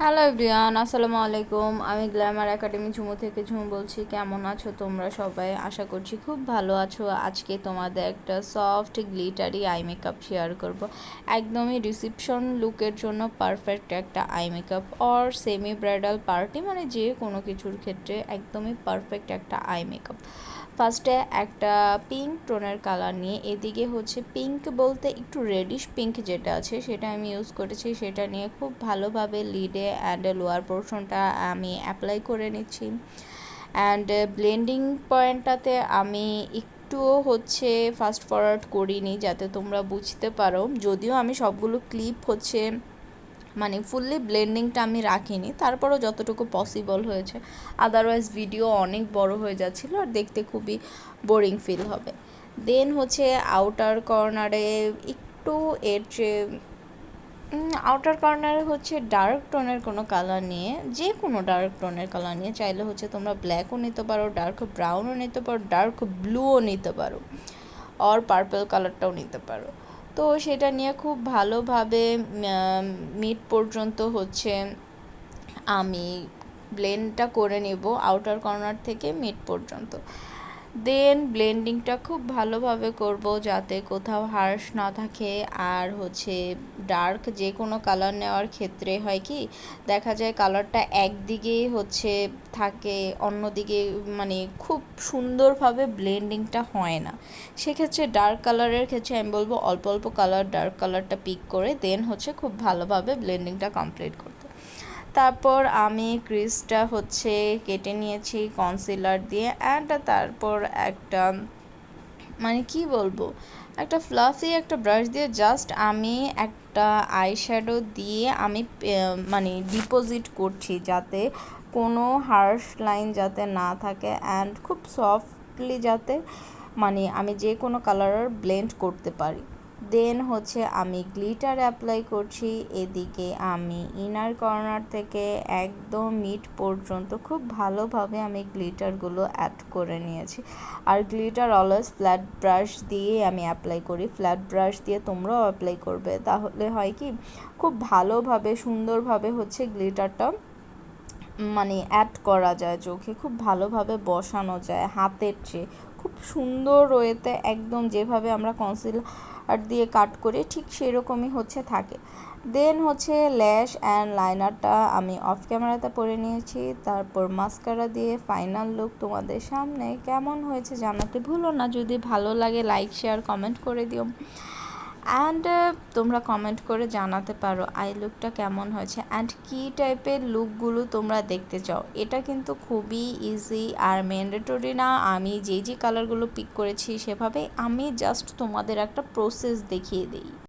Hello everyone, আসসালামু আলাইকুম। আমি গ্ল্যামার একাডেমি ঝুমু থেকে ঝুমু বলছি। কেমন আছো তোমরা সবাই? আশা করছি খুব ভালো আছো। আজকে তোমাদের একটা soft glittery eye makeup share করব। একদমই রিসেপশন লুকের জন্য পারফেক্ট একটা eye makeup or semi bridal party, মানে যে কোনো কিছুর ক্ষেত্রে একদমই পারফেক্ট একটা আই মেকআপ। ফার্স্টে একটা পিঙ্ক টোনের কালার নিয়ে, এদিকে হচ্ছে পিঙ্ক বলতে একটু রেডিশ পিঙ্ক যেটা আছে সেটা আমি ইউজ করেছি। সেটা নিয়ে খুব ভালোভাবে লিডে অ্যান্ড লোয়ার পোর্শনটা আমি অ্যাপ্লাই করে নিচ্ছি। অ্যান্ড ব্লেন্ডিং পয়েন্টটাতে আমি একটুও হচ্ছে ফাস্ট ফরওয়ার্ড করিনি, যাতে তোমরা বুঝতে পারো। যদিও আমি সবগুলো ক্লিপ হচ্ছে মানে ফুললি ব্লেন্ডিংটা আমি রাখিনি, তারপরও যতটুকু পসিবল হয়েছে। আদারওয়াইজ ভিডিও অনেক বড় হয়ে যাচ্ছিলো আর দেখতে খুবই বোরিং ফিল হবে। দেন হচ্ছে আউটার কর্নারে একটু এর চেয়ে আউটার কর্নারে হচ্ছে ডার্ক টোনের কোনো কালার নিয়ে, যে কোনো ডার্ক টোনের কালার নিয়ে, চাইলে হচ্ছে তোমরা ব্ল্যাকও নিতে পারো, ডার্ক ব্রাউনও নিতে পারো, ডার্ক ব্লুও নিতে পারো, আর পার্পল কালারটাও নিতে পারো। তো সেটা নিয়ে খুব ভালোভাবে মিড পর্যন্ত হচ্ছে আমি ব্লেন্ডটা করে নেব, আউটার কর্নার থেকে মিড পর্যন্ত। দেন ব্লেন্ডিংটা খুব ভালোভাবে করব যাতে কোথাও হার্শ না থাকে। আর হচ্ছে ডার্ক যে কোনো কালার নেওয়ার ক্ষেত্রে হয় কি, দেখা যায় কালারটা একদিকেই হচ্ছে থাকে, অন্যদিকে মানে খুব সুন্দরভাবে ব্লেন্ডিংটা হয় না। সেক্ষেত্রে ডার্ক কালারের ক্ষেত্রে আমি বলবো অল্প অল্প কালার ডার্ক কালারটা পিক করে দেন হচ্ছে খুব ভালোভাবে ব্লেন্ডিংটা কমপ্লিট করতে। তারপর আমি ক্রিজটা হচ্ছে কেটে নিয়েছি কনসিলার দিয়ে। অ্যান্ড তারপর একটা মানে কি বলবো, একটা ফ্লাফি একটা ব্রাশ দিয়ে জাস্ট আমি একটা আই শ্যাডো দিয়ে আমি মানে ডিপোজিট করছি, যাতে কোনো হার্শ লাইন যাতে না থাকে অ্যান্ড খুব সফটলি যাতে মানে আমি যে কোনো কালার ব্লেন্ড করতে পারি। দেন হচ্ছে আমি গ্লিটার অ্যাপ্লাই করছি। এদিকে আমি ইনার কর্নার থেকে একদম মিড পর্যন্ত খুব ভালোভাবে আমি গ্লিটারগুলো অ্যাড করে নিয়েছি। আর গ্লিটার অলওয়েজ ফ্ল্যাট ব্রাশ দিয়ে আমি অ্যাপ্লাই করি, ফ্ল্যাট ব্রাশ দিয়ে তোমরাও অ্যাপ্লাই করবে। তাহলে হয় কি, খুব ভালোভাবে সুন্দরভাবে হচ্ছে গ্লিটারটা মানে অ্যাড করা যায় চোখে, খুব ভালোভাবে বসানো যায় হাতের চেয়ে খুব সুন্দর ওয়েতে, একদম যেভাবে আমরা কনসিলার দিয়ে কাট করি ঠিক সেরকমই হচ্ছে থাকে। দেন হচ্ছে ল্যাশ অ্যান্ড লাইনারটা আমি অফ ক্যামেরাতে পরে নিয়েছি। তারপর মাস্কারা দিয়ে ফাইনাল লুক তোমাদের সামনে। কেমন হয়েছে জানাতে ভুলো না, যদি ভালো লাগে লাইক শেয়ার কমেন্ট করে দিও। অ্যান্ড তোমরা কমেন্ট করে জানাতে পারো আই লুকটা কেমন হয়েছে অ্যান্ড কী টাইপের লুকগুলো তোমরা দেখতে চাও। এটা কিন্তু খুবই ইজি আর ম্যান্ডেটরি না। আমি যে কালারগুলো পিক করেছি সেভাবে আমি জাস্ট তোমাদের একটা প্রসেস দেখিয়ে দিই।